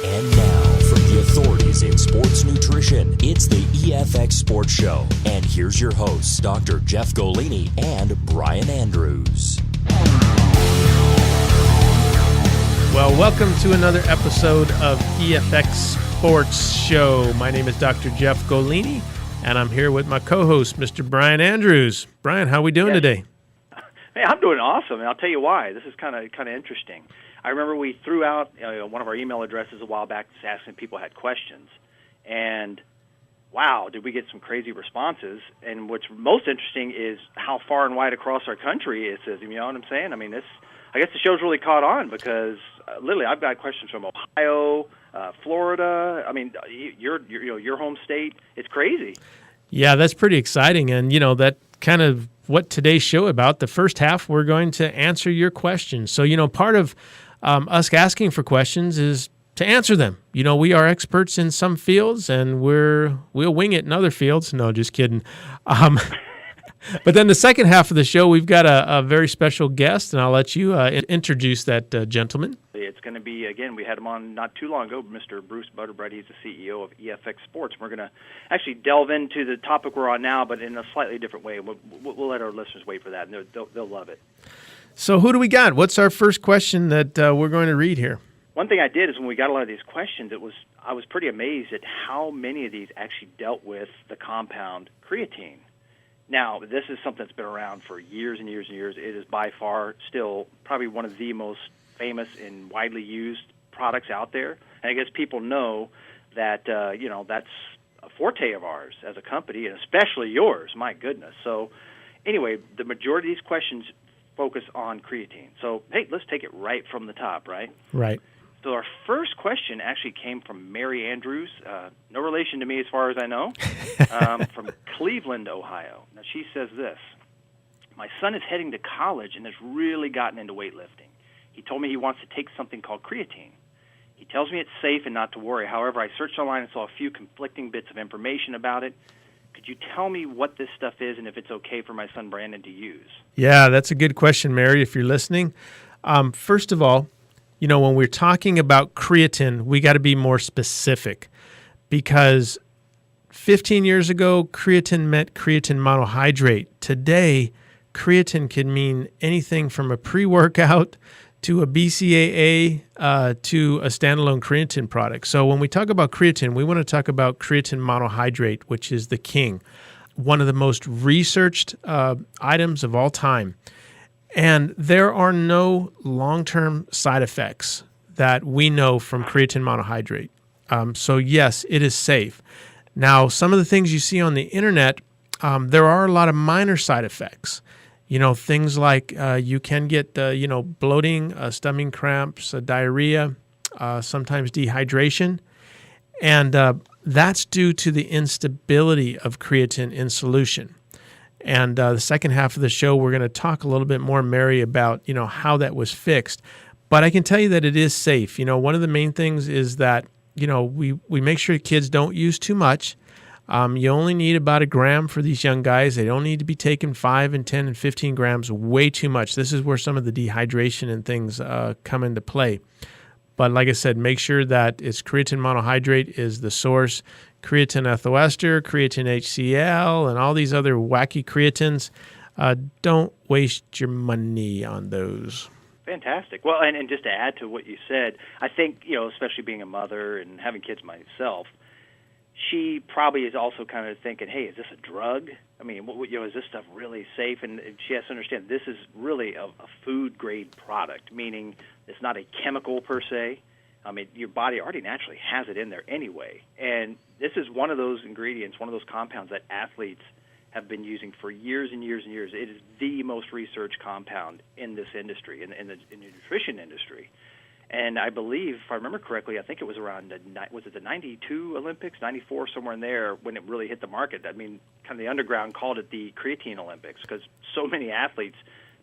And now, from the authorities in sports nutrition, it's the EFX Sports Show. And here's your hosts, Dr. Jeff Golini and Brian Andrews. Well, welcome to another episode of EFX Sports Show. My name is Dr. Jeff Golini, and I'm here with my co-host, Mr. Brian Andrews. Brian, how are we doing today? Hey, I'm doing awesome, and I'll tell you why. This is kind of interesting. I remember we threw out one of our email addresses a while back just asking if people had questions, and wow, did we get some crazy responses. And what's most interesting is how far and wide across our country it is. You know what I'm saying? I mean, I guess the show's really caught on because literally I've got questions from Ohio, Florida. I mean, your home state. It's crazy. Yeah, that's pretty exciting, and that kind of what today's show about. The first half, we're going to answer your questions. So, part of us asking for questions is to answer them. We are experts in some fields, and we'll wing it in other fields. No, just kidding. But then the second half of the show, we've got a very special guest, and I'll let you introduce that gentleman. It's going to be, again, we had him on not too long ago, Mr. Bruce Butterbredt. He's the CEO of EFX Sports. We're going to actually delve into the topic we're on now, but in a slightly different way. We'll let our listeners wait for that, and they'll love it. So who do we got? What's our first question that we're going to read here? One thing I did is when we got a lot of these questions, I was pretty amazed at how many of these actually dealt with the compound creatine. Now, this is something that's been around for years and years and years. It is by far still probably one of the most famous and widely used products out there. And I guess people know that, that's a forte of ours as a company, and especially yours, my goodness. So anyway, the majority of these questions focus on creatine. So, hey, let's take it right from the top, right? Right. So our first question actually came from Mary Andrews, no relation to me as far as I know, from Cleveland, Ohio. Now, she says this: my son is heading to college and has really gotten into weightlifting. He told me he wants to take something called creatine. He tells me it's safe and not to worry. However, I searched online and saw a few conflicting bits of information about it. Could you tell me what this stuff is and if it's okay for my son Brandon to use? Yeah, that's a good question, Mary, if you're listening. First of all, when we're talking about creatine, we got to be more specific because 15 years ago, creatine meant creatine monohydrate. Today, creatine can mean anything from a pre-workout to a BCAA to a standalone creatine product. So when we talk about creatine, we want to talk about creatine monohydrate, which is the king, one of the most researched items of all time. And there are no long-term side effects that we know from creatine monohydrate. So yes, it is safe. Now, some of the things you see on the internet, there are a lot of minor side effects. Things like you can get, bloating, stomach cramps, diarrhea, sometimes dehydration. And that's due to the instability of creatine in solution. And the second half of the show, we're going to talk a little bit more, Mary, about, how that was fixed. But I can tell you that it is safe. One of the main things is that, we make sure kids don't use too much. You only need about 1 gram for these young guys. They don't need to be taking 5 and 10 and 15 grams, way too much. This is where some of the dehydration and things come into play. But like I said, make sure that it's creatine monohydrate is the source. Creatine ethyl ester, creatine HCl, and all these other wacky creatines. Don't waste your money on those. Fantastic. Well, and just to add to what you said, I think, especially being a mother and having kids myself, she probably is also kind of thinking, hey, is this a drug? I mean, is this stuff really safe? And she has to understand this is really a food-grade product, meaning it's not a chemical per se. I mean, your body already naturally has it in there anyway. And this is one of those ingredients, one of those compounds that athletes have been using for years and years and years. It is the most researched compound in this industry, in the nutrition industry. And I believe, if I remember correctly, I think it was around, the 92 Olympics, 94, somewhere in there, when it really hit the market. I mean, kind of the underground called it the creatine Olympics because so many athletes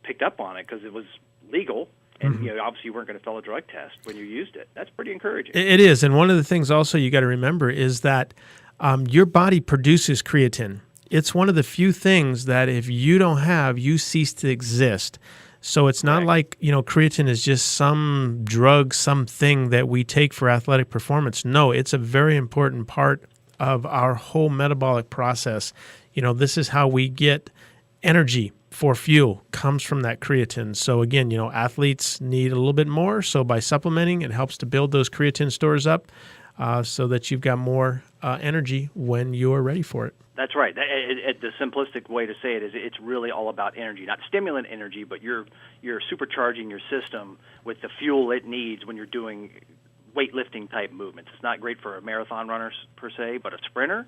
picked up on it because it was legal. And obviously you weren't going to fail a drug test when you used it. That's pretty encouraging. It is. And one of the things also you got to remember is that your body produces creatine. It's one of the few things that if you don't have, you cease to exist. So it's not like, creatine is just some drug, something that we take for athletic performance. No, it's a very important part of our whole metabolic process. This is how we get energy for fuel, comes from that creatine. So again, athletes need a little bit more. So by supplementing, it helps to build those creatine stores up so that you've got more energy when you're ready for it. That's right. The simplistic way to say it is it's really all about energy, not stimulant energy, but you're supercharging your system with the fuel it needs when you're doing weightlifting type movements. It's not great for a marathon runner per se, but a sprinter,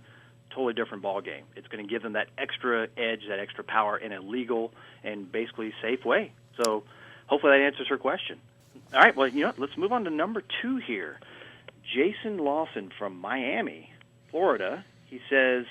totally different ball game. It's going to give them that extra edge, that extra power in a legal and basically safe way. So hopefully that answers her question. All right, well, let's move on to number 2 here. Jason Lawson from Miami, Florida, he says,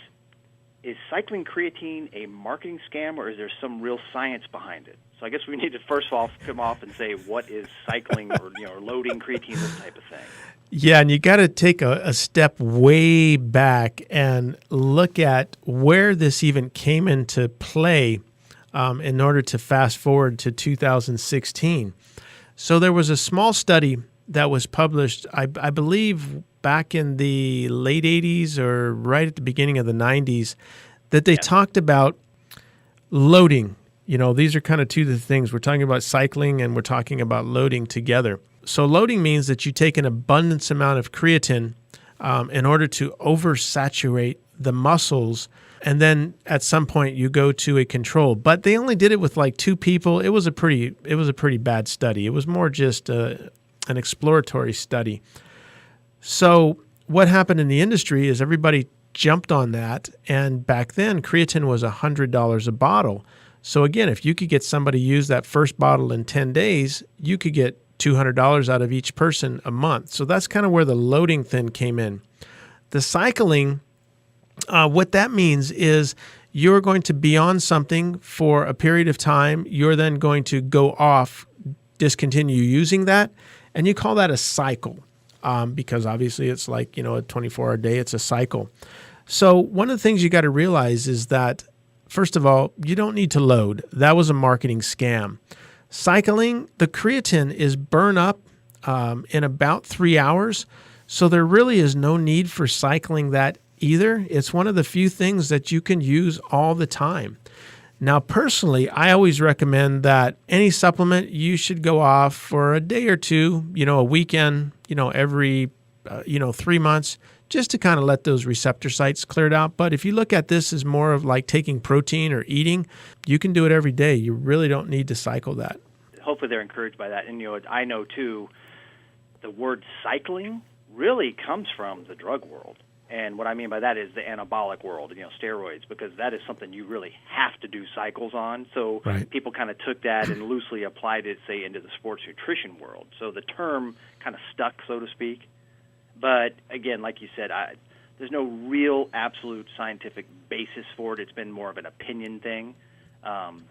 is cycling creatine a marketing scam, or is there some real science behind it? So I guess we need to first of all come off and say what is cycling or loading creatine, this type of thing. Yeah, and you got to take a step way back and look at where this even came into play in order to fast forward to 2016. So there was a small study that was published, I believe, back in the late 80s or right at the beginning of the 90s, that they talked about loading. These are kind of two of the things. We're talking about cycling and we're talking about loading together. So loading means that you take an abundance amount of creatine in order to oversaturate the muscles, and then at some point you go to a control. But they only did it with like 2 people. It was a pretty bad study. It was more just an exploratory study. So what happened in the industry is everybody jumped on that, and back then creatine was $100 a bottle. So again, if you could get somebody to use that first bottle in 10 days, you could get $200 out of each person a month. So that's kind of where the loading thing came in. The cycling, what that means is you're going to be on something for a period of time. You're then going to go off, discontinue using that, and you call that a cycle. Because obviously it's like, a 24-hour day, it's a cycle. So one of the things you got to realize is that, first of all, you don't need to load. That was a marketing scam. Cycling, the creatine is burned up in about 3 hours, so there really is no need for cycling that either. It's one of the few things that you can use all the time. Now, personally, I always recommend that any supplement, you should go off for a day or two, a weekend, every, 3 months, just to kind of let those receptor sites cleared out. But if you look at this as more of like taking protein or eating, you can do it every day. You really don't need to cycle that. Hopefully they're encouraged by that. And, I know, too, the word cycling really comes from the drug world. And what I mean by that is the anabolic world, steroids, because that is something you really have to do cycles on. So people kind of took that and loosely applied it, say, into the sports nutrition world. So the term kind of stuck, so to speak. But, again, like you said, there's no real absolute scientific basis for it. It's been more of an opinion thing.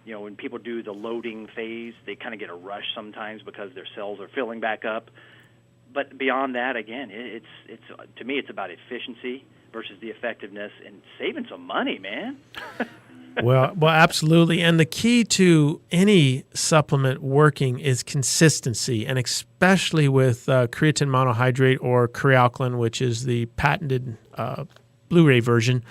When people do the loading phase, they kind of get a rush sometimes because their cells are filling back up. But beyond that, again, it's to me, it's about efficiency versus the effectiveness and saving some money, man. Well, absolutely. And the key to any supplement working is consistency, and especially with creatine monohydrate or crealkaline, which is the patented Blu-ray version.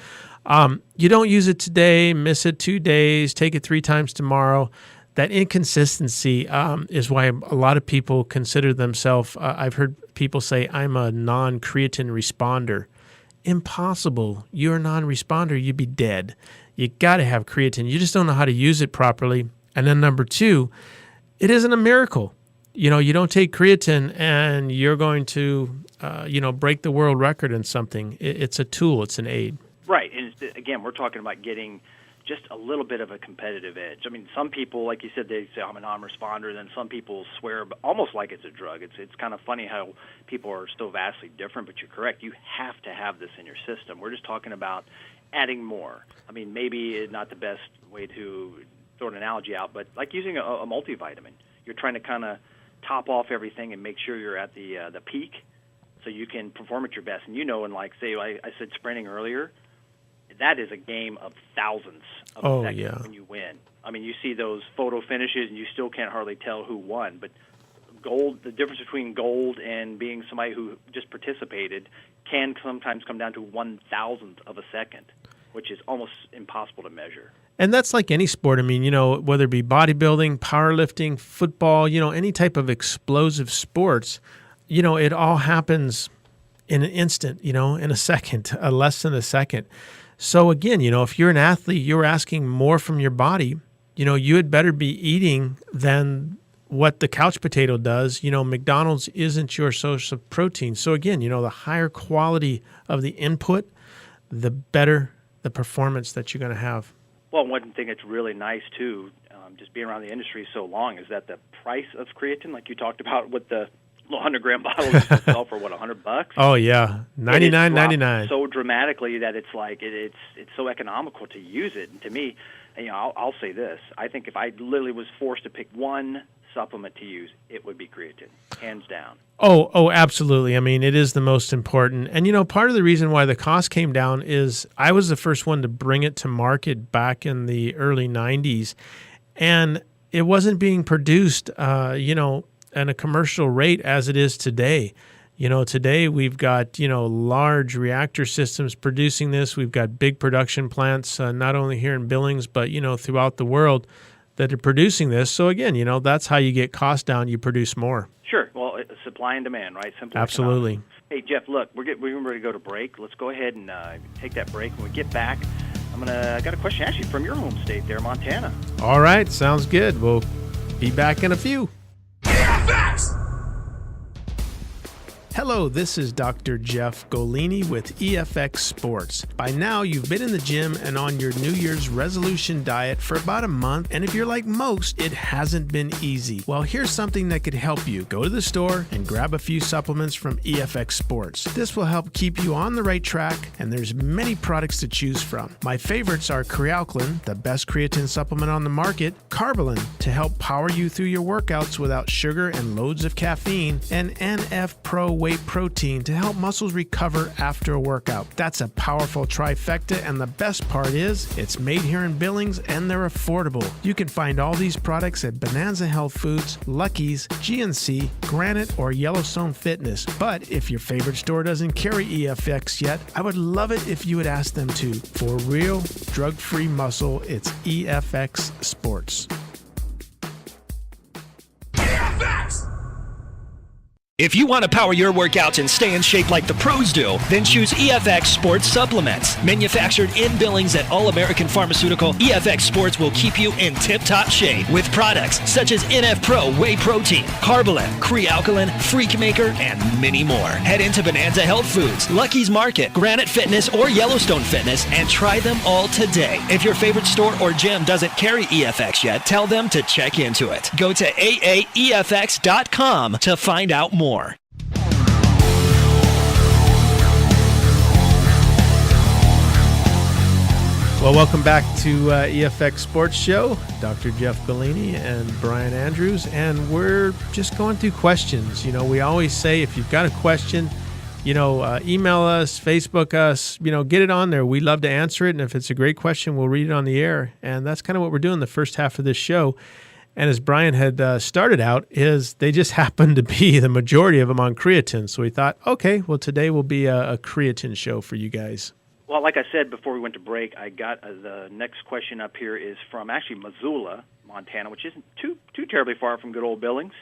You don't use it today, miss it 2 days, take it 3 times tomorrow. That inconsistency is why a lot of people consider themselves, I've heard people say, I'm a non-creatine responder. Impossible. You're a non-responder, you'd be dead. You got to have creatine. You just don't know how to use it properly. And then number 2, it isn't a miracle. You don't take creatine and you're going to, break the world record in something. It's a tool. It's an aid. Right. And again, we're talking about getting just a little bit of a competitive edge. I mean, some people, like you said, they say I'm a non-responder. Then some people swear almost like it's a drug. It's kind of funny how people are so vastly different, but you're correct. You have to have this in your system. We're just talking about adding more. I mean, maybe not the best way to throw an analogy out, but like using a multivitamin. You're trying to kind of top off everything and make sure you're at the peak so you can perform at your best. And and like, say, I said sprinting earlier, that is a game of thousands of seconds when you win. I mean, you see those photo finishes, and you still can't hardly tell who won. But gold, the difference between gold and being somebody who just participated can sometimes come down to 1,000th of a second, which is almost impossible to measure. And that's like any sport. I mean, whether it be bodybuilding, powerlifting, football, any type of explosive sports, it all happens in an instant, in a second, less than a second. So again, if you're an athlete, you're asking more from your body, you had better be eating than what the couch potato does. McDonald's isn't your source of protein. So again, the higher quality of the input, the better the performance that you're going to have. Well, one thing that's really nice, too, just being around the industry so long, is that the price of creatine, like you talked about with the 100-gram bottles, sell for, what, $100? Oh, yeah, $99.99. So dramatically that it's like it's so economical to use it. And to me, I'll say this. I think if I literally was forced to pick one supplement to use, it would be creatine, hands down. Oh, absolutely. I mean, it is the most important. And, part of the reason why the cost came down is I was the first one to bring it to market back in the early 90s. And it wasn't being produced, at a commercial rate as it is today. Today we've got, large reactor systems producing this. We've got big production plants, not only here in Billings, but, throughout the world that are producing this. So again, that's how you get costs down. You produce more. Sure. Well, supply and demand, right? Simple. Absolutely. Economics. Hey, Jeff, look, we're ready to go to break. Let's go ahead and take that break. When we get back, I got a question actually from your home state there, Montana. All right. Sounds good. We'll be back in a few. Hello, this is Dr. Jeff Golini with EFX Sports. By now, you've been in the gym and on your New Year's resolution diet for about a month, and if you're like most, it hasn't been easy. Well, here's something that could help you. Go to the store and grab a few supplements from EFX Sports. This will help keep you on the right track, and there's many products to choose from. My favorites are Crealkaline, the best creatine supplement on the market, Carbolin, to help power you through your workouts without sugar and loads of caffeine, and NF Pro Whey Protein to help muscles recover after a workout. That's a powerful trifecta, and the best part is it's made here in Billings and they're affordable. You can find all these products at Bonanza Health Foods, Lucky's, GNC, Granite, or Yellowstone Fitness. But if your favorite store doesn't carry EFX yet, I would love it if you would ask them to. For real, drug-free muscle, it's EFX Sports. If you want to power your workouts and stay in shape like the pros do, then choose EFX Sports Supplements. Manufactured in Billings at All American Pharmaceutical, EFX Sports will keep you in tip-top shape with products such as NF Pro Whey Protein, Carbolin, Crealkaline, Freak Maker, and many more. Head into Bonanza Health Foods, Lucky's Market, Granite Fitness, or Yellowstone Fitness and try them all today. If your favorite store or gym doesn't carry EFX yet, tell them to check into it. Go to AAEFX.com to find out more. Well, welcome back to EFX Sports Show. Dr. Jeff Golini and Brian Andrews, and we're just going through questions. We always say if you've got a question, email us, Facebook us, get it on there. We love to answer it, and if it's a great question, we'll read it on the air. And that's kind of what we're doing the first half of this show. And as Brian had started out, is they just happen to be the majority of them on creatine. So we thought, okay, well, today will be a creatine show for you guys. Well, like I said before we went to break, I got the next question up here is from actually Missoula, Montana, which isn't too terribly far from good old Billings.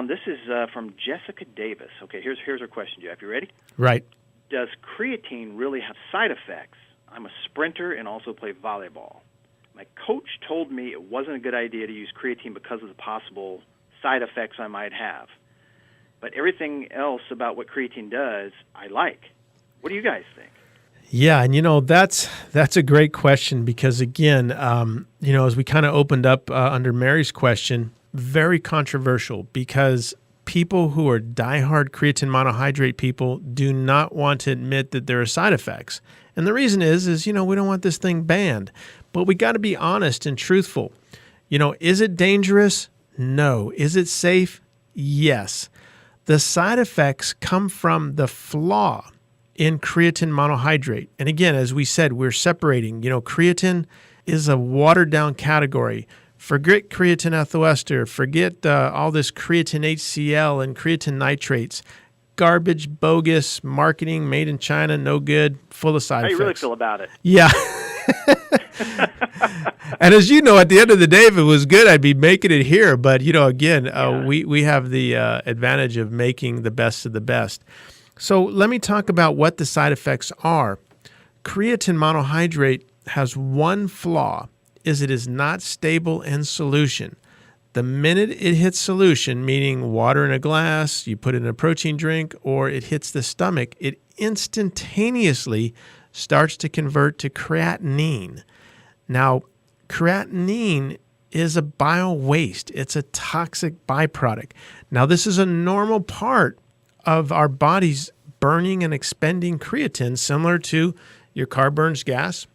This is from Jessica Davis. Okay, here's her question, Jeff. You ready? Right. Does creatine really have side effects? I'm a sprinter and also play volleyball. My coach told me it wasn't a good idea to use creatine because of the possible side effects I might have. But everything else about what creatine does, I like. What do you guys think? Yeah, and that's a great question because, again, as we kind of opened up under Mary's question, very controversial because people who are diehard creatine monohydrate people do not want to admit that there are side effects. And the reason is we don't want this thing banned. But we got to be honest and truthful. Is it dangerous? No. Is it safe? Yes. The side effects come from the flaw in creatine monohydrate. And again, as we said, we're separating. Creatine is a watered-down category. Forget creatine ethyester. Forget all this creatine HCl and creatine nitrates. Garbage, bogus, marketing, made in China, no good, full of side effects. How do you really feel about it? Yeah. And as you know, at the end of the day, if it was good, I'd be making it here. But, again, we have the advantage of making the best of the best. So let me talk about what the side effects are. Creatine monohydrate has one flaw, is it is not stable in solution. The minute it hits solution, meaning water in a glass, you put it in a protein drink, or it hits the stomach, it instantaneously starts to convert to creatinine. Now, creatinine is a bio waste. It's a toxic byproduct. Now, this is a normal part of our bodies burning and expending creatine, similar to your car burns gas.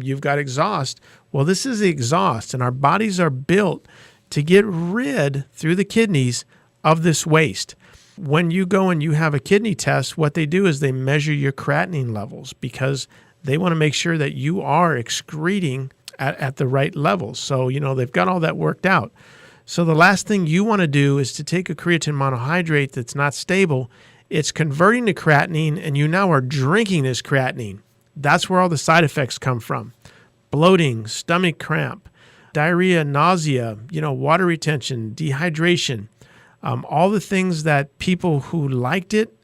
You've got exhaust. Well, this is the exhaust, and our bodies are built to get rid, through the kidneys, of this waste. When you go and you have a kidney test, what they do is they measure your creatinine levels because they want to make sure that you are excreting at the right levels. So, they've got all that worked out. So the last thing you want to do is to take a creatine monohydrate that's not stable. It's converting to creatinine, and you now are drinking this creatinine. That's where all the side effects come from. Bloating, stomach cramp, diarrhea, nausea, water retention, dehydration, all the things that people who liked it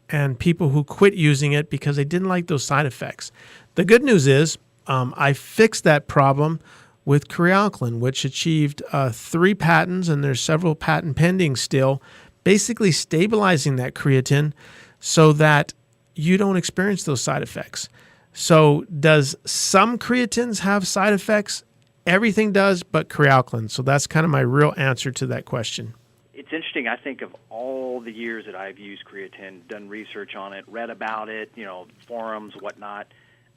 and people who quit using it because they didn't like those side effects. The good news is I fixed that problem with Crealkaline, which achieved 3 patents, and there's several patent pending still, basically stabilizing that creatine so that you don't experience those side effects. So does some creatines have side effects? Everything does, but Crealkaline. So that's kind of my real answer to that question. It's interesting. I think of all the years that I've used creatine, done research on it, read about it, forums, whatnot,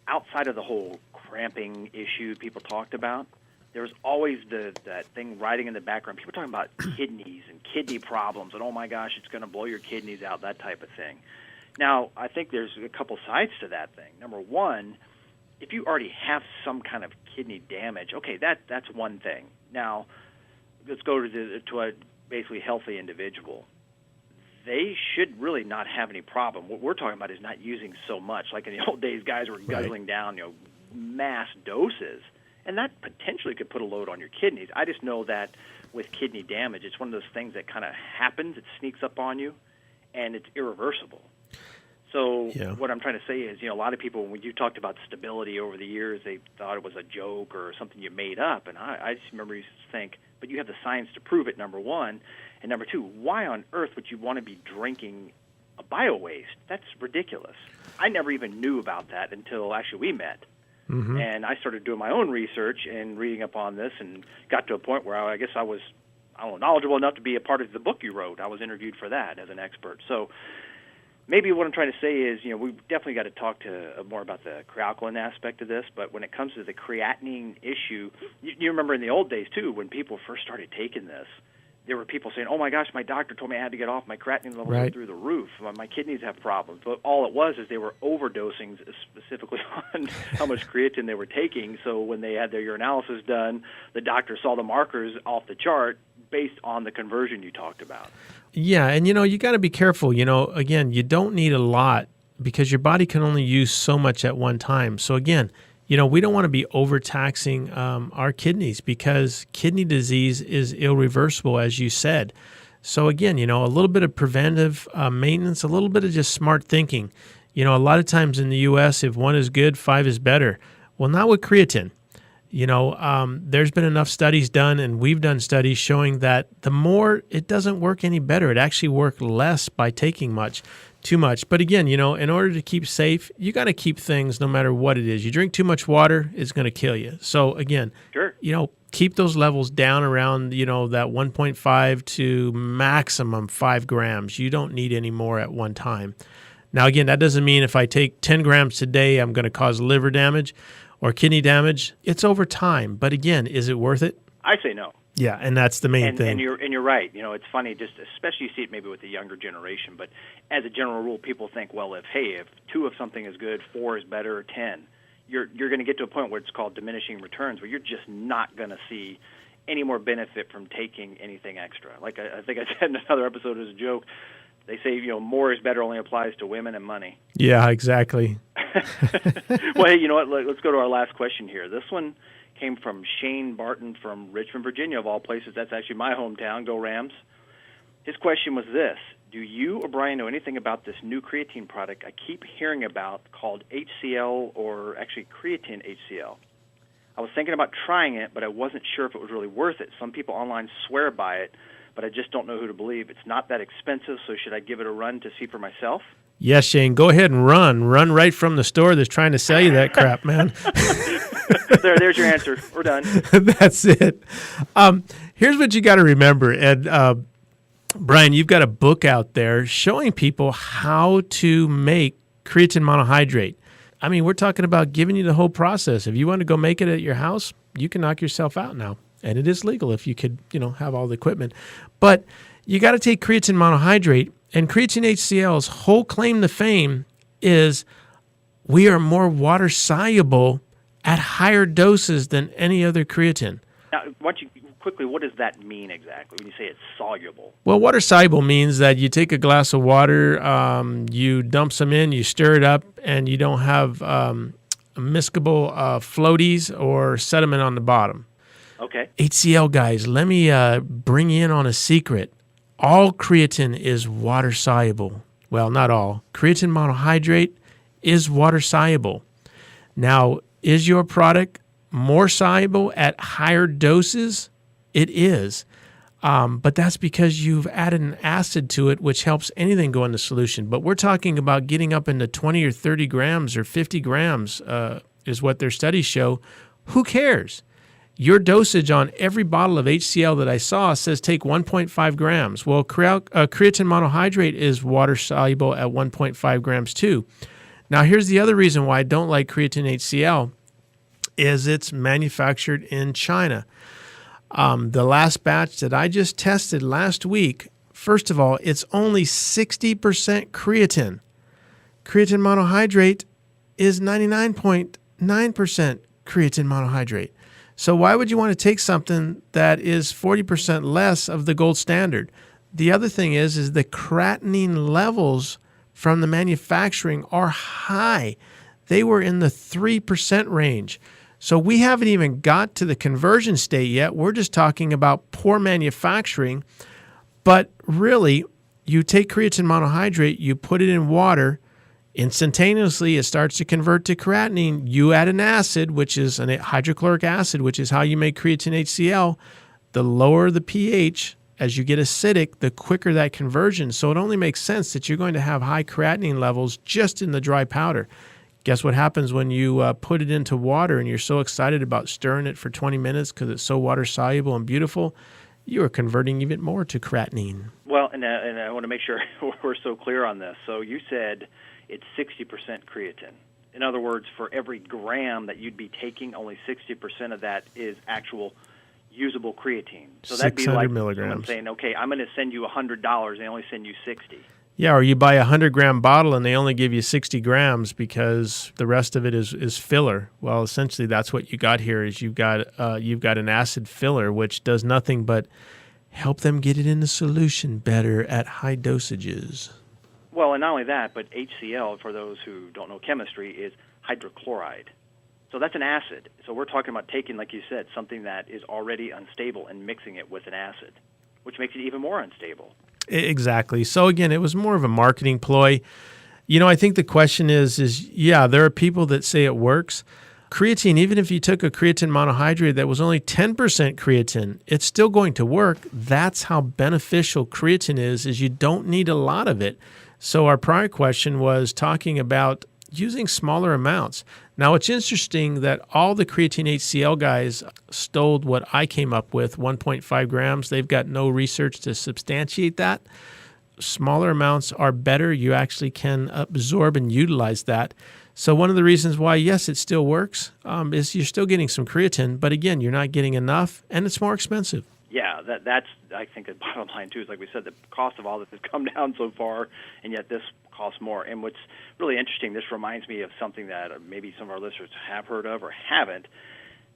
outside of the whole cramping issue people talked about, there's always that thing riding in the background. People talking about kidneys and kidney problems and, oh, my gosh, it's going to blow your kidneys out, that type of thing. Now, I think there's a couple sides to that thing. Number one, if you already have some kind of kidney damage, okay, that's one thing. Now, let's go to a basically healthy individual. They should really not have any problem. What we're talking about is not using so much. Like in the old days, guys were guzzling down, mass doses, and that potentially could put a load on your kidneys. I just know that with kidney damage, it's one of those things that kind of happens. It sneaks up on you, and it's irreversible. So what I'm trying to say is, a lot of people, when you talked about stability over the years, they thought it was a joke or something you made up. And I just remember used to think, but you have the science to prove it, number one. And number two, why on earth would you want to be drinking a bio-waste? That's ridiculous. I never even knew about that until actually we met. Mm-hmm. And I started doing my own research and reading up on this and got to a point where I guess I was knowledgeable enough to be a part of the book you wrote. I was interviewed for that as an expert. So maybe what I'm trying to say is, we've definitely got to talk to more about the Crealkaline aspect of this. But when it comes to the creatinine issue, you remember in the old days, too, when people first started taking this, there were people saying, oh, my gosh, my doctor told me I had to get off. My creatinine levels are through the roof. My kidneys have problems. But all it was is they were overdosing specifically on how much creatine they were taking. So when they had their urinalysis done, the doctor saw the markers off the chart based on the conversion you talked about. Yeah, and you got to be careful. Again, you don't need a lot because your body can only use so much at one time. So again, we don't want to be overtaxing our kidneys because kidney disease is irreversible, as you said. So again, a little bit of preventive maintenance, a little bit of just smart thinking. A lot of times in the U.S., if 1 is good, 5 is better. Well, not with creatine. There's been enough studies done, and we've done studies showing that the more, it doesn't work any better. It actually works less by taking too much. But again, in order to keep safe, you got to keep things no matter what it is. You drink too much water, it's going to kill you. So again, keep those levels down around, that 1.5 to maximum 5 grams. You don't need any more at one time. Now, again, that doesn't mean if I take 10 grams today, I'm going to cause liver damage or kidney damage. It's over time. But again, is it worth it? I say no. Yeah, and that's the main thing. And you're right. It's funny, just especially you see it maybe with the younger generation. But as a general rule, people think, well, if 2 of something is good, 4 is better, or 10, you're going to get to a point where it's called diminishing returns, where you're just not going to see any more benefit from taking anything extra. Like I think I said in another episode as a joke, they say more is better only applies to women and money. Yeah, exactly. Well, hey, you know what? Let's go to our last question here. This one came from Shane Barton from Richmond, Virginia, of all places. That's actually my hometown. Go Rams. His question was this: do you or Brian know anything about this new creatine product I keep hearing about called HCl, or actually creatine HCl? I was thinking about trying it, but I wasn't sure if it was really worth it. Some people online swear by it, but I just don't know who to believe. It's not that expensive, so should I give it a run to see for myself? Yes, Shane, go ahead and run. Run right from the store that's trying to sell you that crap, man. There's your answer. We're done. That's it. Here's what you got to remember, Ed. Brian, you've got a book out there showing people how to make creatine monohydrate. I mean, we're talking about giving you the whole process. If you want to go make it at your house, you can knock yourself out now. And it is legal if you could, have all the equipment. But you got to take creatine monohydrate, and creatine HCl's whole claim to fame is we are more water soluble at higher doses than any other creatine. Now, why don't you quickly, what does that mean exactly when you say it's soluble? Well, water soluble means that you take a glass of water, you dump some in, you stir it up, and you don't have miscible floaties or sediment on the bottom. Okay. HCl guys, let me bring you in on a secret. All creatine is water soluble. Well, not all. Creatine monohydrate is water soluble. Now, is your product more soluble at higher doses? It is. But that's because you've added an acid to it, which helps anything go in the solution. But we're talking about getting up into 20 or 30 grams or 50 grams is what their studies show. Who cares? Your dosage on every bottle of HCl that I saw says take 1.5 grams. Well, creatine monohydrate is water soluble at 1.5 grams too. Now, here's the other reason why I don't like creatine HCl is it's manufactured in China. The last batch that I just tested last week, first of all, it's only 60% creatine. Creatine monohydrate is 99.9% creatine monohydrate. So why would you want to take something that is 40% less of the gold standard? The other thing is the creatinine levels from the manufacturing are high. They were in the 3% range. So we haven't even got to the conversion state yet. We're just talking about poor manufacturing. But really, you take creatine monohydrate, you put it in water, instantaneously it starts to convert to creatinine. You add an acid, which is an hydrochloric acid, which is how you make creatine HCl. The lower the pH, as you get acidic, the quicker that conversion. So it only makes sense that you're going to have high creatinine levels just in the dry powder. Guess what happens when you put it into water and you're so excited about stirring it for 20 minutes because it's so water soluble and beautiful? You are converting even more to creatinine. Well, and I want to make sure we're so clear on this. So you said it's 60% creatine. In other words, for every gram that you'd be taking, only 60% of that is actual usable creatine. So that'd be like someone saying, okay, I'm going to send you $100, they only send you 60. Yeah, or you buy a 100-gram bottle and they only give you 60 grams because the rest of it is filler. Well, essentially that's what you got here is you've got an acid filler, which does nothing but help them get it in the solution better at high dosages. Well, and not only that, but HCl, for those who don't know chemistry, is hydrochloride. So that's an acid. So we're talking about taking, like you said, something that is already unstable and mixing it with an acid, which makes it even more unstable. Exactly. So again, it was more of a marketing ploy. I think the question is there are people that say it works. Creatine, even if you took a creatine monohydrate that was only 10% creatine, it's still going to work. That's how beneficial creatine is you don't need a lot of it. So our prior question was talking about using smaller amounts. Now, it's interesting that all the creatine HCl guys stole what I came up with, 1.5 grams. They've got no research to substantiate that. Smaller amounts are better. You actually can absorb and utilize that. So one of the reasons why, yes, it still works is you're still getting some creatine, but again, you're not getting enough, and it's more expensive. Yeah, that's I think the bottom line too. Is like we said, the cost of all this has come down so far, and yet this costs more. And what's really interesting, this reminds me of something that maybe some of our listeners have heard of or haven't.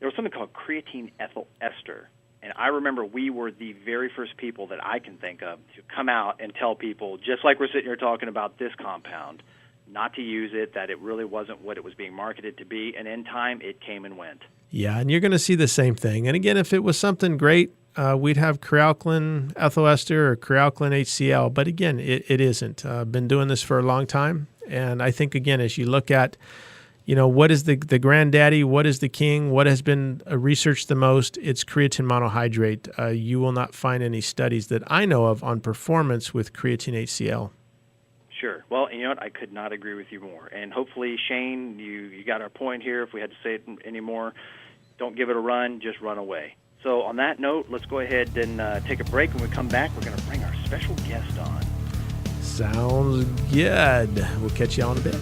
There was something called creatine ethyl ester. And I remember we were the very first people that I can think of to come out and tell people, just like we're sitting here talking about this compound, not to use it, that it really wasn't what it was being marketed to be. And in time, it came and went. Yeah, and you're going to see the same thing. And again, if it was something great, we'd have crealkaline ethyl ester or crealkaline HCl. But again, it isn't. I've been doing this for a long time. And I think, again, as you look at, what is the granddaddy, what is the king, what has been researched the most, it's creatine monohydrate. You will not find any studies that I know of on performance with creatine HCl. Sure. Well, and you know what? I could not agree with you more. And hopefully, Shane, you got our point here. If we had to say it anymore, don't give it a run, just run away. So on that note, let's go ahead and take a break. When we come back, we're going to bring our special guest on. Sounds good. We'll catch you on a bit.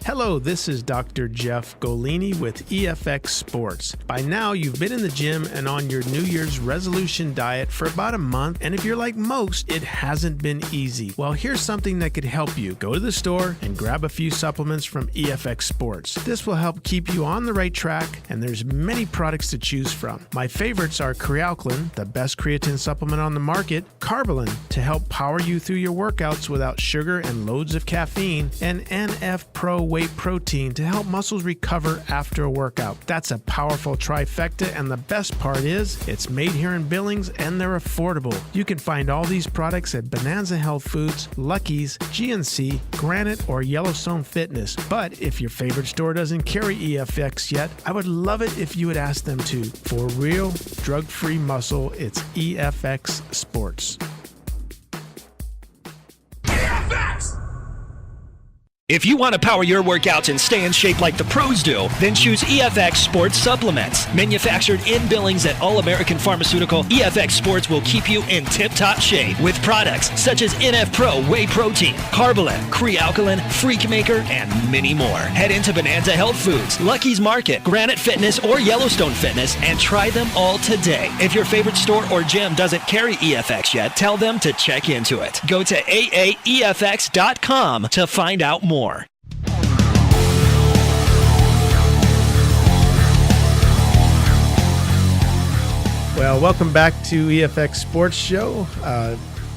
Hello, this is Dr. Jeff Golini with EFX Sports. By now, you've been in the gym and on your New Year's resolution diet for about a month, and if you're like most, it hasn't been easy. Well, here's something that could help you. Go to the store and grab a few supplements from EFX Sports. This will help keep you on the right track, and there's many products to choose from. My favorites are crealkaline, the best creatine supplement on the market, Carbolin, to help power you through your workouts without sugar and loads of caffeine, and NF Pro Whey Protein to help muscles recover after a workout. That's a powerful trifecta, and the best part is it's made here in Billings and they're affordable. You can find all these products at Bonanza Health Foods, Lucky's, GNC, Granite, or Yellowstone Fitness. But if your favorite store doesn't carry EFX yet, I would love it if you would ask them to. For real, drug-free muscle, it's EFX Sports. If you want to power your workouts and stay in shape like the pros do, then choose EFX Sports Supplements. Manufactured in Billings at All American Pharmaceutical, EFX Sports will keep you in tip-top shape with products such as NF Pro Whey Protein, Carbolin, Crealkaline, Freakmaker, and many more. Head into Bonanza Health Foods, Lucky's Market, Granite Fitness, or Yellowstone Fitness and try them all today. If your favorite store or gym doesn't carry EFX yet, tell them to check into it. Go to AAEFX.com to find out more. Well, welcome back to EFX Sports Show.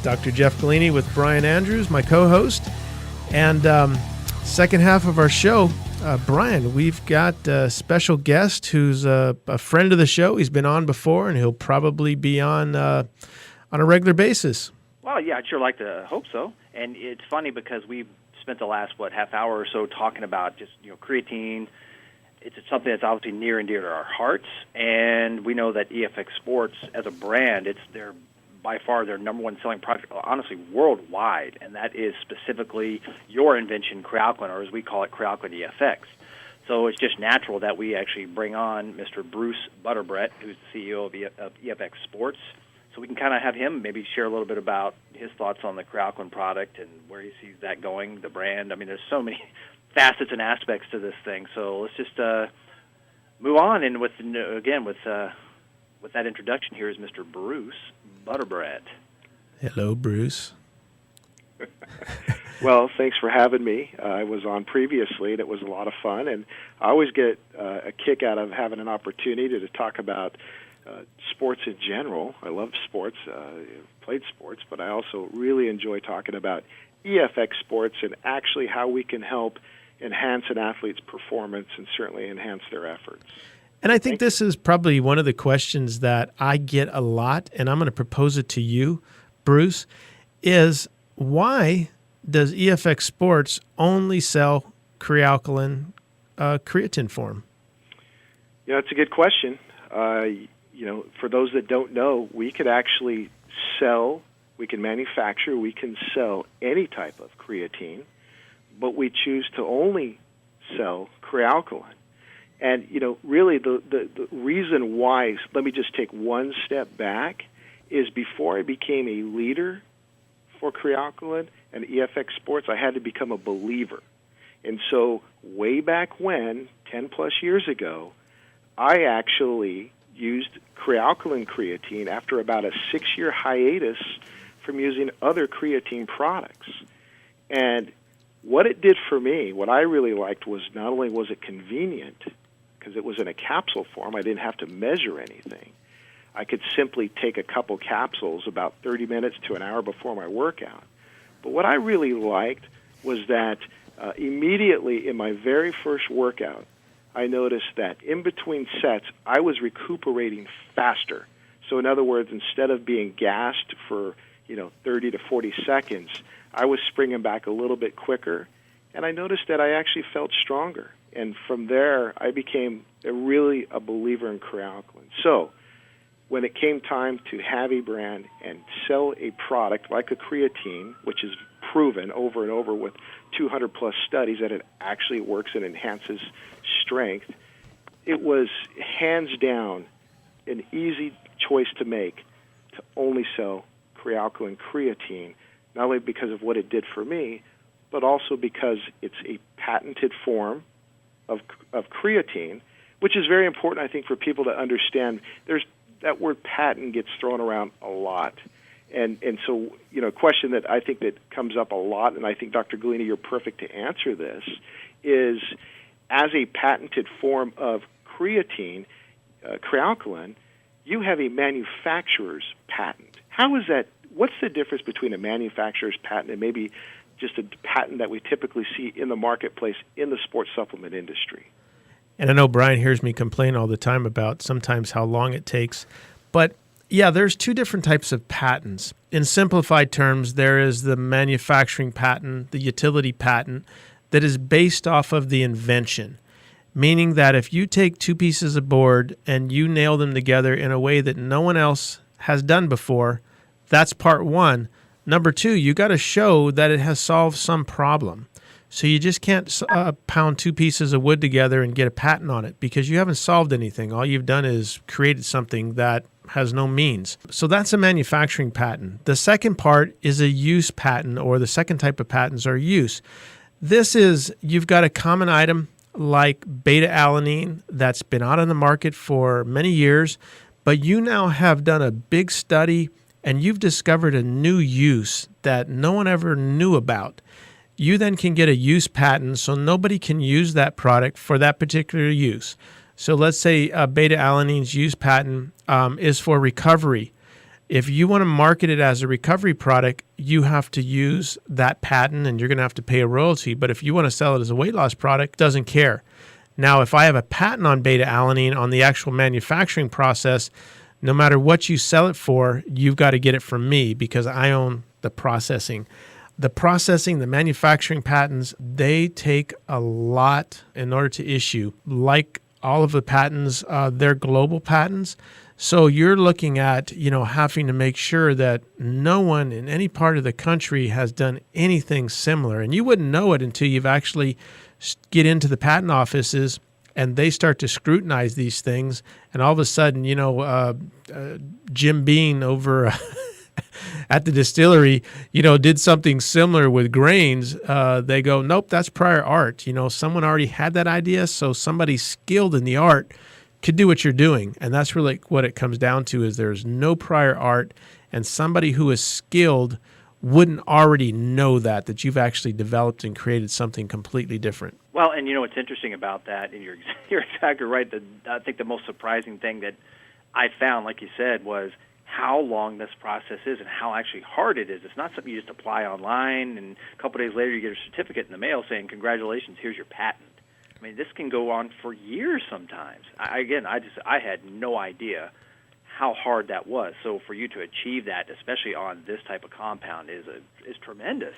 Dr. Jeff Golini with Brian Andrews, my co-host. And second half of our show, Brian, we've got a special guest who's a friend of the show. He's been on before, and he'll probably be on a regular basis. Well, yeah, I'd sure like to hope so. And it's funny because we've spent the last, half hour or so talking about just, creatine. It's something that's obviously near and dear to our hearts, and we know that EFX Sports, as a brand, it's by far their number one selling product, honestly, worldwide, and that is specifically your invention, crealkaline, or as we call it, crealkaline EFX. So it's just natural that we actually bring on Mr. Bruce Butterbredt, who's the CEO of EFX Sports, so we can kind of have him maybe share a little bit about his thoughts on the crealkaline product and where he sees that going, the brand. I mean, there's so many facets and aspects to this thing. So let's just move on. And with that introduction, here is Mr. Bruce Butterbredt. Hello, Bruce. Well, thanks for having me. I was on previously, and it was a lot of fun. And I always get a kick out of having an opportunity to talk about sports in general. I love sports, played sports, but I also really enjoy talking about EFX Sports and actually how we can help enhance an athlete's performance and certainly enhance their efforts. And I think this is probably one of the questions that I get a lot, and I'm going to propose it to you, Bruce, is why does EFX Sports only sell crealkaline creatine form? Yeah, that's a good question. For those that don't know, we could actually we can manufacture, we can sell any type of creatine, but we choose to only sell crealkaline. And, really the reason why, let me just take one step back, is before I became a leader for Crealkaline and EFX Sports, I had to become a believer. And so way back when, 10-plus years ago, I actually used Crealkaline creatine after about a 6-year hiatus from using other creatine products. And what it did for me, what I really liked was not only was it convenient, because it was in a capsule form, I didn't have to measure anything. I could simply take a couple capsules about 30 minutes to an hour before my workout. But what I really liked was that immediately in my very first workout, I noticed that in between sets, I was recuperating faster. So in other words, instead of being gassed for 30 to 40 seconds, I was springing back a little bit quicker, and I noticed that I actually felt stronger. And from there, I became really a believer in Crealkaline. So when it came time to have a brand and sell a product like a creatine, which is proven over and over with 200-plus studies that it actually works and enhances strength, it was hands down an easy choice to make to only sell Crealkaline creatine, not only because of what it did for me, but also because it's a patented form of creatine, which is very important, I think, for people to understand. There's that word patent gets thrown around a lot. And so, a question that I think that comes up a lot, and I think, Dr. Golini, you're perfect to answer this, is as a patented form of creatine, Crealkaline, you have a manufacturer's patent. How is that? What's the difference between a manufacturer's patent and maybe just a patent that we typically see in the marketplace in the sports supplement industry? And I know Brian hears me complain all the time about sometimes how long it takes. But yeah, there's two different types of patents. In simplified terms, there is the manufacturing patent, the utility patent, that is based off of the invention. Meaning that if you take two pieces of board and you nail them together in a way that no one else has done before, that's part one. Number two, you got to show that it has solved some problem. So you just can't pound two pieces of wood together and get a patent on it because you haven't solved anything. All you've done is created something that has no means. So that's a manufacturing patent. The second part is a use patent, or the second type of patents are use. This is, you've got a common item like beta-alanine that's been out on the market for many years, but you now have done a big study and you've discovered a new use that no one ever knew about. You then can get a use patent so nobody can use that product for that particular use. So let's say beta-alanine's use patent is for recovery. If you want to market it as a recovery product, you have to use that patent and you're going to have to pay a royalty. But if you want to sell it as a weight loss product, it doesn't care. Now, if I have a patent on beta-alanine on the actual manufacturing process, no matter what you sell it for, you've got to get it from me because I own the processing. The processing, the manufacturing patents, they take a lot in order to issue. Like all of the patents, they're global patents. So you're looking at, having to make sure that no one in any part of the country has done anything similar. And you wouldn't know it until you've actually get into the patent offices and they start to scrutinize these things. And all of a sudden, Jim Beam over at the distillery, did something similar with grains. They go, nope, that's prior art. Someone already had that idea. So somebody skilled in the art could do what you're doing. And that's really what it comes down to, is there's no prior art, and somebody who is skilled wouldn't already know that you've actually developed and created something completely different. Well, and what's interesting about that, and you're exactly right, I think the most surprising thing that I found, like you said, was how long this process is and how actually hard it is. It's not something you just apply online and a couple days later you get a certificate in the mail saying, congratulations, here's your patent. I mean, this can go on for years sometimes. I had no idea how hard that was. So for you to achieve that, especially on this type of compound, is tremendous.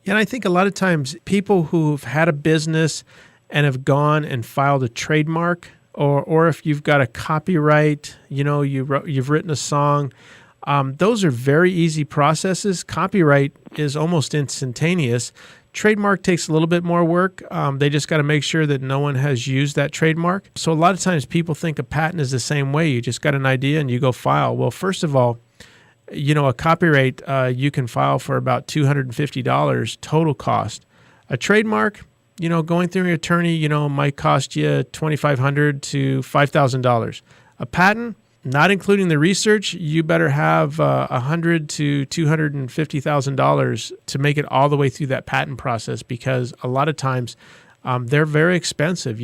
Yeah, and I think a lot of times people who've had a business and have gone and filed a trademark, or if you've got a copyright, you've written a song, those are very easy processes. Copyright is almost instantaneous. Trademark takes a little bit more work. They just got to make sure that no one has used that trademark. So a lot of times people think a patent is the same way. You just got an idea and you go file. Well, first of all, a copyright you can file for about $250 total cost. A trademark, going through an attorney, might cost you $2,500 to $5,000. A patent, not including the research, you better have $100,000 to $250,000 to make it all the way through that patent process, because a lot of times they're very expensive.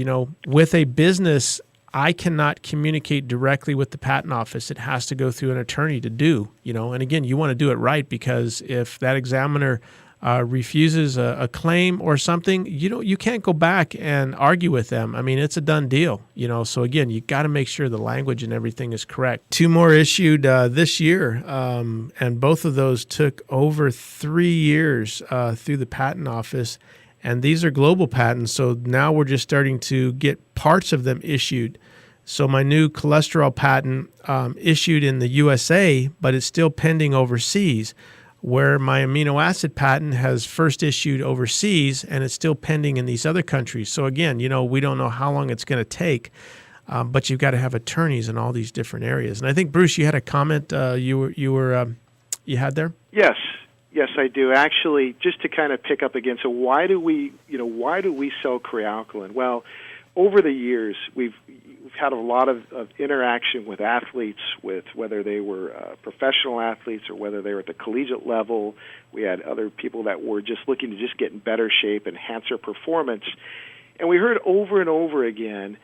With a business, I cannot communicate directly with the patent office. It has to go through an attorney to do, and again, you want to do it right, because if that examiner refuses a claim or something, you can't go back and argue with them. I mean, it's a done deal, So again, you got to make sure the language and everything is correct. 2 more issued this year, and both of those took over 3 years through the patent office. And these are global patents, so now we're just starting to get parts of them issued. So my new cholesterol patent issued in the USA, but it's still pending overseas, where my amino acid patent has first issued overseas, and it's still pending in these other countries. So again, we don't know how long it's going to take, but you've got to have attorneys in all these different areas. And I think, Bruce, you had a comment you had there? Yes, I do. Actually, just to kind of pick up again, so why do we sell Crealkaline? Well, over the years, we've had a lot of interaction with athletes, with whether they were professional athletes or whether they were at the collegiate level. We had other people that were just looking to just get in better shape, enhance their performance. And we heard over and over again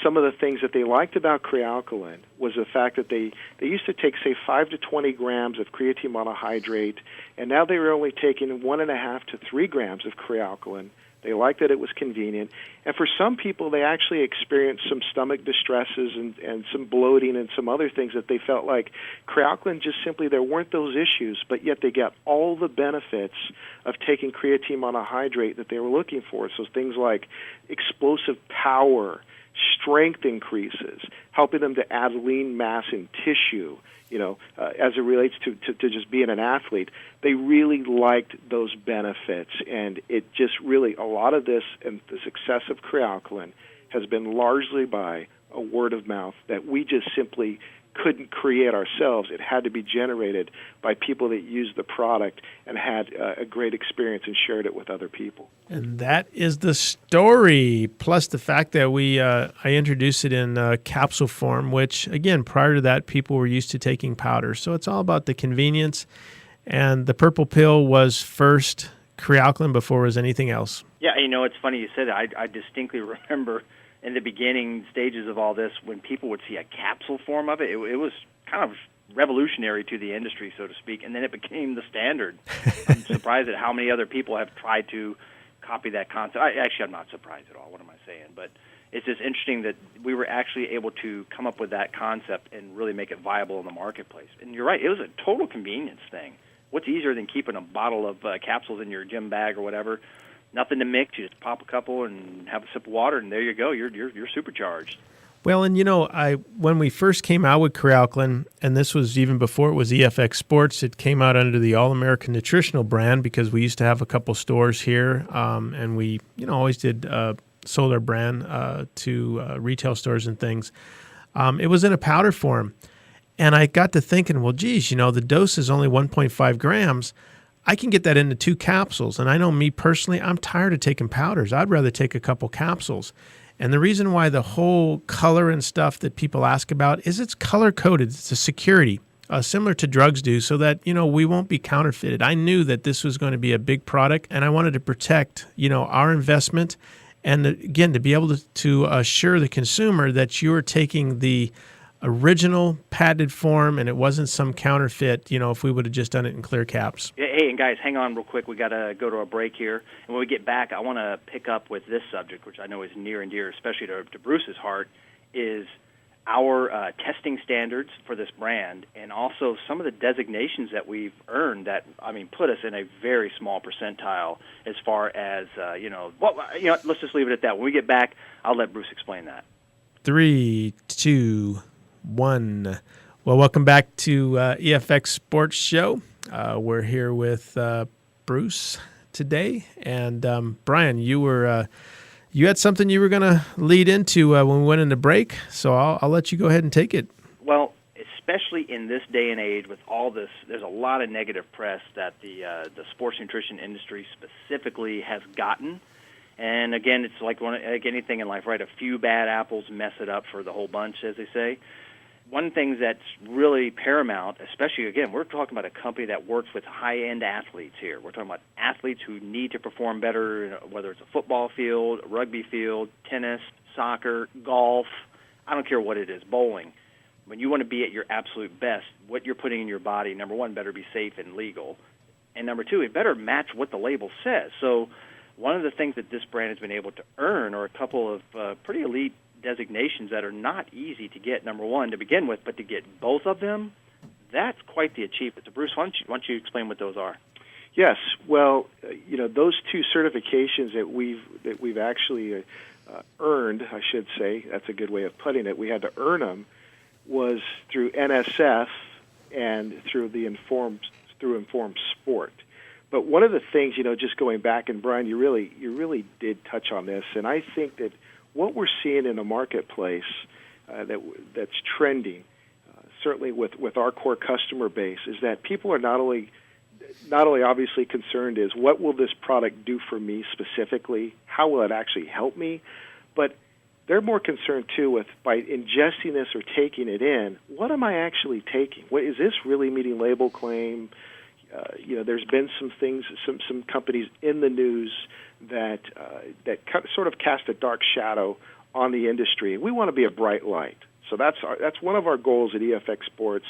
some of the things that they liked about Crealkaline was the fact that they used to take, say, 5 to 20 grams of creatine monohydrate, and now they were only taking 1.5 to 3 grams of Crealkaline. They liked that it was convenient. And for some people, they actually experienced some stomach distresses and some bloating and some other things that they felt like Crealkaline just simply, there weren't those issues, but yet they got all the benefits of taking creatine monohydrate that they were looking for. So things like explosive power, strength increases, helping them to add lean mass in tissue, as it relates to just being an athlete. They really liked those benefits, and it just really, a lot of this and the success of Crealkaline has been largely by a word of mouth that we just simply couldn't create ourselves. It had to be generated by people that used the product and had a great experience and shared it with other people. And that is the story, plus the fact that I introduced it in capsule form, which, again, prior to that, people were used to taking powder. So it's all about the convenience. And the purple pill was first Crealkaline before it was anything else. Yeah, it's funny you said that. I distinctly remember in the beginning stages of all this, when people would see a capsule form of it, it was kind of revolutionary to the industry, so to speak, and then it became the standard. I'm surprised at how many other people have tried to copy that concept. I'm not surprised at all. What am I saying? But it's just interesting that we were actually able to come up with that concept and really make it viable in the marketplace. And you're right, it was a total convenience thing. What's easier than keeping a bottle of capsules in your gym bag or whatever? Nothing to mix. You just pop a couple and have a sip of water, and there you go. You're supercharged. Well, and when we first came out with Crealkaline, and this was even before it was EFX Sports, it came out under the All-American Nutritional brand, because we used to have a couple stores here, and we always did sold our brand to retail stores and things. It was in a powder form, and I got to thinking, well, geez, the dose is only 1.5 grams. I can get that into 2 capsules. And I know me personally, I'm tired of taking powders. I'd rather take a couple capsules. And the reason why the whole color and stuff that people ask about is it's color-coded. It's a security, similar to drugs do, so that, we won't be counterfeited. I knew that this was going to be a big product, and I wanted to protect, our investment. And again, to be able to assure the consumer that you're taking the original patented form, and it wasn't some counterfeit, if we would have just done it in clear caps. Hey, and guys, hang on real quick. We got to go to a break here. And when we get back, I want to pick up with this subject, which I know is near and dear, especially to Bruce's heart, is our testing standards for this brand, and also some of the designations that we've earned that, put us in a very small percentile as far as, let's just leave it at that. When we get back, I'll let Bruce explain that. 3, 2, 1. Well, welcome back to EFX Sports Show. We're here with Bruce today, and Brian, you had something you were going to lead into when we went into break, so I'll let you go ahead and take it. Well, especially in this day and age with all this, there's a lot of negative press that the sports nutrition industry specifically has gotten. And again, it's like anything in life, right? A few bad apples mess it up for the whole bunch, as they say. One thing that's really paramount, especially, again, we're talking about a company that works with high-end athletes here. We're talking about athletes who need to perform better, whether it's a football field, a rugby field, tennis, soccer, golf, I don't care what it is, bowling. When you want to be at your absolute best, what you're putting in your body, number one, better be safe and legal. And number two, it better match what the label says. So one of the things that this brand has been able to earn are a couple of pretty elite designations that are not easy to get, number one, to begin with, but to get both of them, that's quite the achievement. So, Bruce, why don't you explain what those are? Yes. Well, those two certifications that we've actually earned, I should say, that's a good way of putting it, we had to earn them, was through NSF and through Informed Sport. But one of the things, just going back, and Brian, you really did touch on this, and I think that what we're seeing in the marketplace that's trending, certainly with our core customer base, is that people are not only obviously concerned is what will this product do for me specifically, how will it actually help me, but they're more concerned too with by ingesting this or taking it in, what am I actually taking? What is this really meeting label claim? There's been some things, some companies in the news that sort of cast a dark shadow on the industry. We want to be a bright light. So that's one of our goals at EFX Sports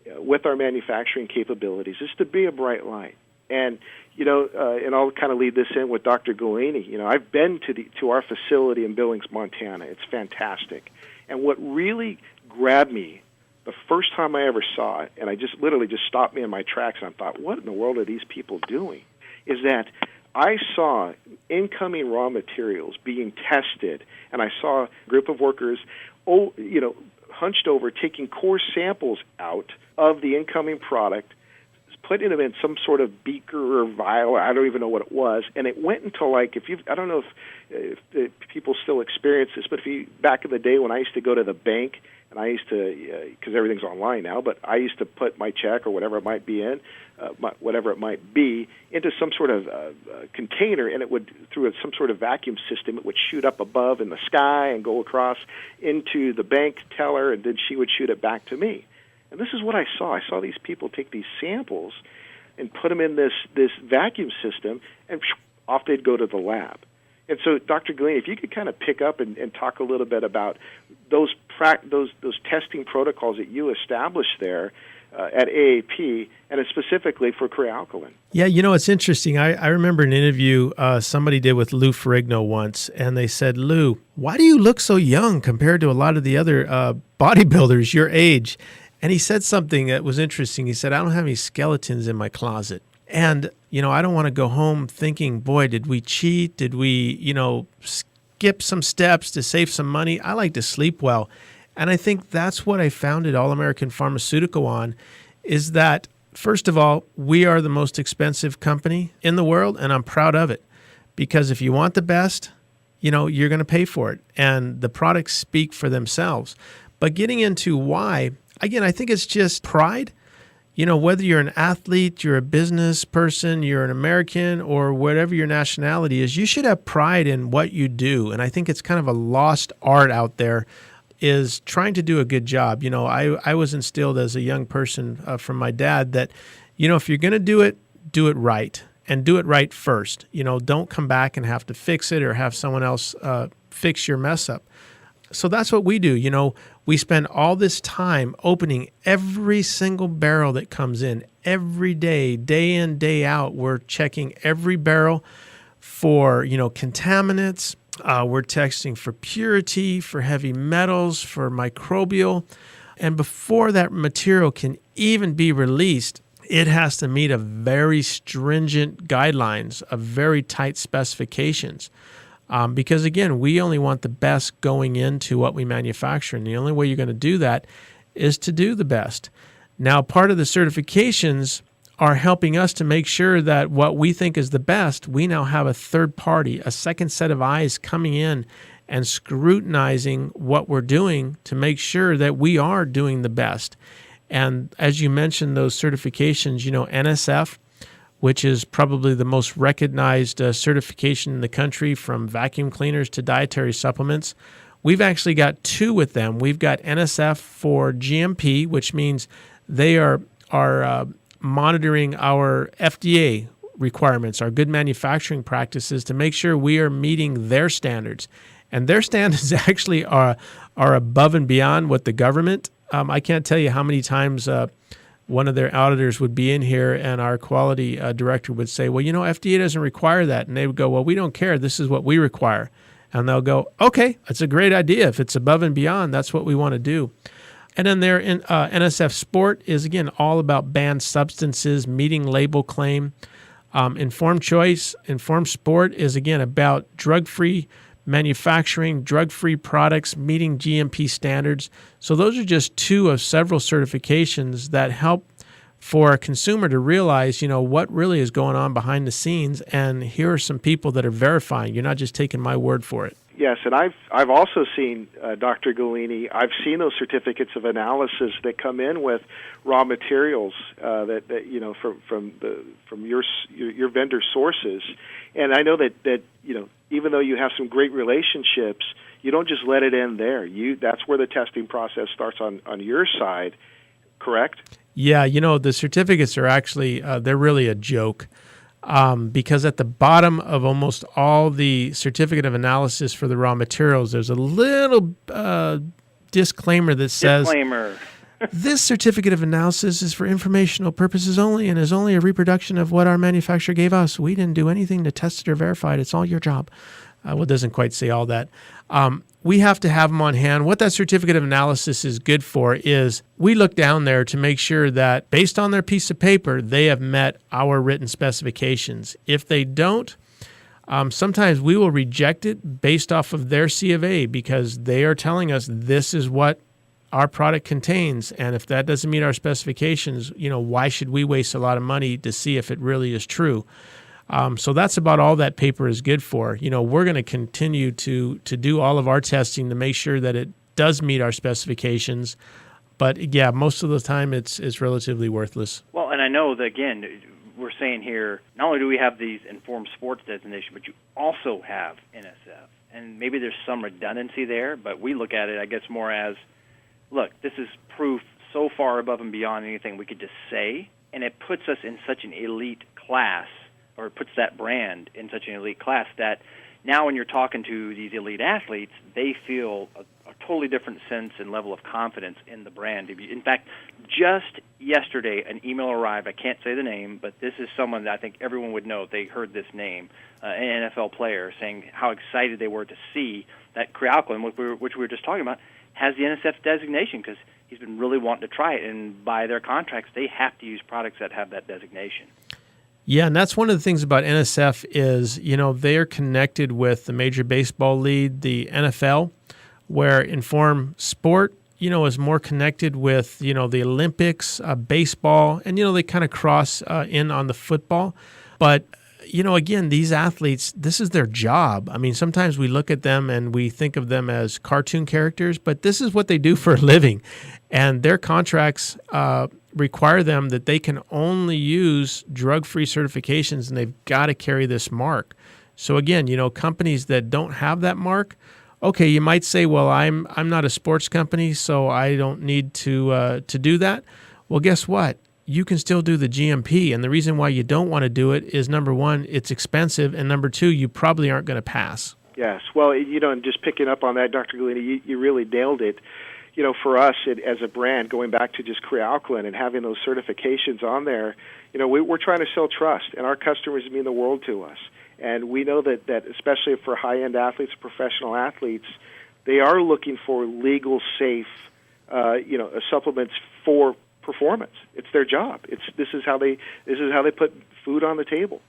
with our manufacturing capabilities is to be a bright light. And and I'll kind of lead this in with Dr. Golini. I've been to our facility in Billings, Montana. It's fantastic. And what really grabbed me the first time I ever saw it, and I just literally stopped me in my tracks, and I thought, what in the world are these people doing? Is that I saw incoming raw materials being tested, and I saw a group of workers, hunched over, taking core samples out of the incoming product, putting them in some sort of beaker or vial, I don't even know what it was, and it went until I don't know if people still experience this, but back in the day when I used to go to the bank, and I used to, because everything's online now, but I used to put my check or whatever it might be in, into some sort of container, and it would, through some sort of vacuum system, it would shoot up above in the sky and go across into the bank teller, and then she would shoot it back to me. And this is what I saw. I saw these people take these samples and put them in this vacuum system, and off they'd go to the lab. And so, Dr. Golini, if you could kind of pick up and talk a little bit about those testing protocols that you established there at AAP, and specifically for Crealkaline. Yeah, it's interesting. I remember an interview somebody did with Lou Ferrigno once, and they said, Lou, why do you look so young compared to a lot of the other bodybuilders your age? And he said something that was interesting. He said, I don't have any skeletons in my closet. And, I don't want to go home thinking, boy, did we cheat? Did we, skip some steps to save some money? I like to sleep well. And I think that's what I founded All American Pharmaceutical on, is that, first of all, we are the most expensive company in the world, and I'm proud of it. Because if you want the best, you're going to pay for it. And the products speak for themselves. But getting into why, again, I think it's just pride. Whether you're an athlete, you're a business person, you're an American, or whatever your nationality is, you should have pride in what you do. And I think it's kind of a lost art out there, is trying to do a good job. I was instilled as a young person from my dad that, if you're going to do it right, and do it right first. Don't come back and have to fix it or have someone else fix your mess up. So that's what we do. We spend all this time opening every single barrel that comes in every day, day in, day out. We're checking every barrel for, contaminants. We're testing for purity, for heavy metals, for microbial. And before that material can even be released, it has to meet a very stringent guidelines, of very tight specifications. Because, again, we only want the best going into what we manufacture, and the only way you're going to do that is to do the best. Now, part of the certifications are helping us to make sure that what we think is the best, we now have a third party, a second set of eyes coming in and scrutinizing what we're doing to make sure that we are doing the best. And as you mentioned, those certifications, NSF, which is probably the most recognized certification in the country, from vacuum cleaners to dietary supplements. We've actually got two with them. We've got NSF for GMP, which means they are monitoring our FDA requirements, our good manufacturing practices, to make sure we are meeting their standards. And their standards actually are above and beyond what the government. I can't tell you how many times one of their auditors would be in here and our quality director would say, well, FDA doesn't require that. And they would go, well, we don't care. This is what we require. And they'll go, okay, that's a great idea. If it's above and beyond, that's what we want to do. And then their NSF Sport is, again, all about banned substances, meeting label claim. Informed Choice, Informed Sport is, again, about drug-free manufacturing, drug-free products, meeting GMP standards. So those are just two of several certifications that help for a consumer to realize, what really is going on behind the scenes. And here are some people that are verifying. You're not just taking my word for it. Yes, and I've also seen, Dr. Golini, I've seen those certificates of analysis that come in with raw materials from your vendor sources, and I know that even though you have some great relationships, you don't just let it end there. That's where the testing process starts on your side, correct? Yeah, the certificates are actually they're really a joke. Because at the bottom of almost all the certificate of analysis for the raw materials, there's a little disclaimer that says, this certificate of analysis is for informational purposes only and is only a reproduction of what our manufacturer gave us. We didn't do anything to test it or verify it. It's all your job. Well, it doesn't quite say all that. We have to have them on hand. What that certificate of analysis is good for is we look down there to make sure that based on their piece of paper, they have met our written specifications. If they don't, sometimes we will reject it based off of their C of A because they are telling us this is what our product contains. And if that doesn't meet our specifications, why should we waste a lot of money to see if it really is true? So that's about all that paper is good for. We're going to continue to do all of our testing to make sure that it does meet our specifications. But yeah, most of the time it's relatively worthless. Well, and I know that, again, we're saying here, not only do we have these informed sports designation, but you also have NSF. And maybe there's some redundancy there, but we look at it, I guess, more as, look, this is proof so far above and beyond anything we could just say, and it puts us in such an elite class, or puts that brand in such an elite class that now when you're talking to these elite athletes, they feel a totally different sense and level of confidence in the brand. In fact, just yesterday, an email arrived. I can't say the name, but this is someone that I think everyone would know if they heard this name, an NFL player, saying how excited they were to see that Crealkaline, which we were just talking about, has the NSF designation because he's been really wanting to try it. And by their contracts, they have to use products that have that designation. Yeah, and that's one of the things about NSF is, they are connected with the Major Baseball League, the NFL, where Informed Sport, is more connected with, the Olympics, baseball, and, they kind of cross in on the football. But, again, these athletes, this is their job. I mean, sometimes we look at them and we think of them as cartoon characters, but this is what they do for a living. And their contracts require them that they can only use drug-free certifications, and they've got to carry this mark. So again, companies that don't have that mark, okay, you might say, well, I'm not a sports company, so I don't need to do that. Well, guess what? You can still do the GMP, and the reason why you don't want to do it is, number one, it's expensive, and number two, you probably aren't going to pass. Yes. Well, and just picking up on that, Dr. Golini, you really nailed it. For us as a brand, going back to just Crealkaline and having those certifications on there, we're trying to sell trust, and our customers mean the world to us. And we know that especially for high-end athletes, professional athletes, they are looking for legal, safe, supplements for performance. It's their job. This is how they put food on the table,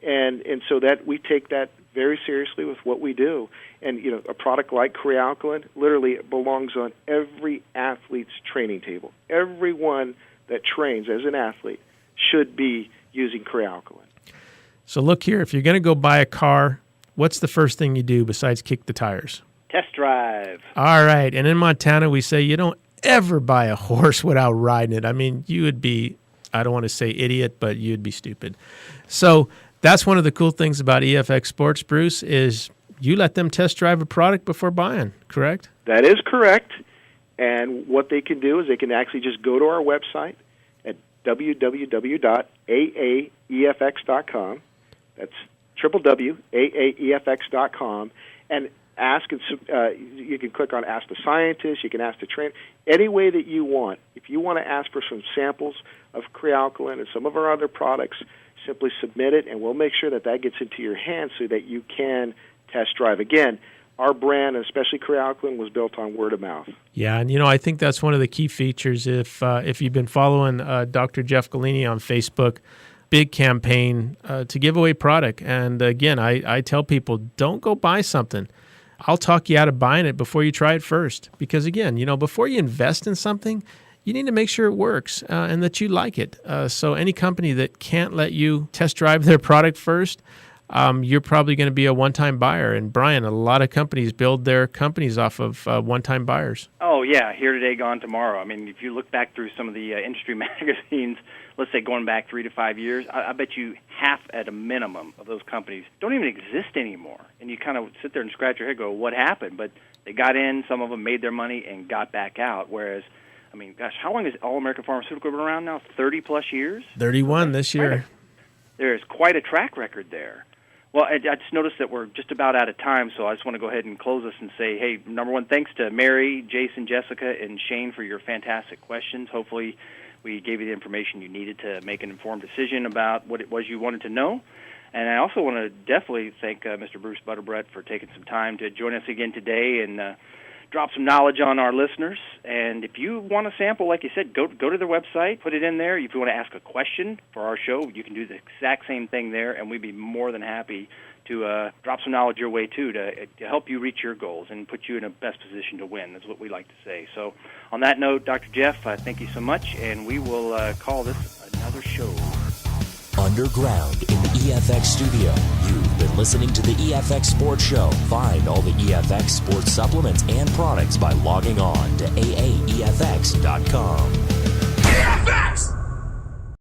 and so that we take that very seriously with what we do. And a product like Crealkaline literally belongs on every athlete's training table. Everyone that trains as an athlete should be using Crealkaline. So look here, if you're going to go buy a car, what's the first thing you do besides kick the tires? Test drive. All right. And in Montana, we say you don't ever buy a horse without riding it. I mean, you would be, I don't want to say idiot, but you'd be stupid. So that's one of the cool things about EFX Sports, Bruce, is you let them test drive a product before buying, correct? That is correct. And what they can do is they can actually just go to our website at www.aaefx.com. That's www.aaefx.com, and ask. You can click on Ask the Scientist. You can ask the trainer. Any way that you want. If you want to ask for some samples of Crealkaline and some of our other products, simply submit it, and we'll make sure that gets into your hands so that you can test drive. Again, our brand, and especially Crealkaline, was built on word of mouth. Yeah, and I think that's one of the key features. If you've been following Dr. Jeff Golini on Facebook, big campaign to give away product. And again, I tell people, don't go buy something. I'll talk you out of buying it before you try it first. Because again, before you invest in something, you need to make sure it works and that you like it. So any company that can't let you test drive their product first, you're probably going to be a one-time buyer. And Brian, a lot of companies build their companies off of one-time buyers. Oh, yeah, here today, gone tomorrow. I mean, if you look back through some of the industry magazines, let's say going back 3 to 5 years, I bet you half at a minimum of those companies don't even exist anymore. And you kind of sit there and scratch your head and go, what happened? But they got in, some of them made their money and got back out, whereas, I mean, gosh, how long has All-American Pharmaceutical been around now? 30-plus years? 31 this year. There is quite a track record there. Well, I just noticed that we're just about out of time, so I just want to go ahead and close this and say, hey, number one, thanks to Mary, Jason, Jessica, and Shane for your fantastic questions. Hopefully we gave you the information you needed to make an informed decision about what it was you wanted to know. And I also want to definitely thank Mr. Bruce Butterbredt for taking some time to join us again today and drop some knowledge on our listeners. And if you want a sample, like you said, go to their website, put it in there. If you want to ask a question for our show, you can do the exact same thing there, and we'd be more than happy to drop some knowledge your way, too, to help you reach your goals and put you in a best position to win. That's what we like to say. So on that note, Dr. Jeff, thank you so much, and we will call this another show. Underground in the EFX studio, you've been listening to the EFX Sports Show. Find all the EFX Sports supplements and products by logging on to aaefx.com.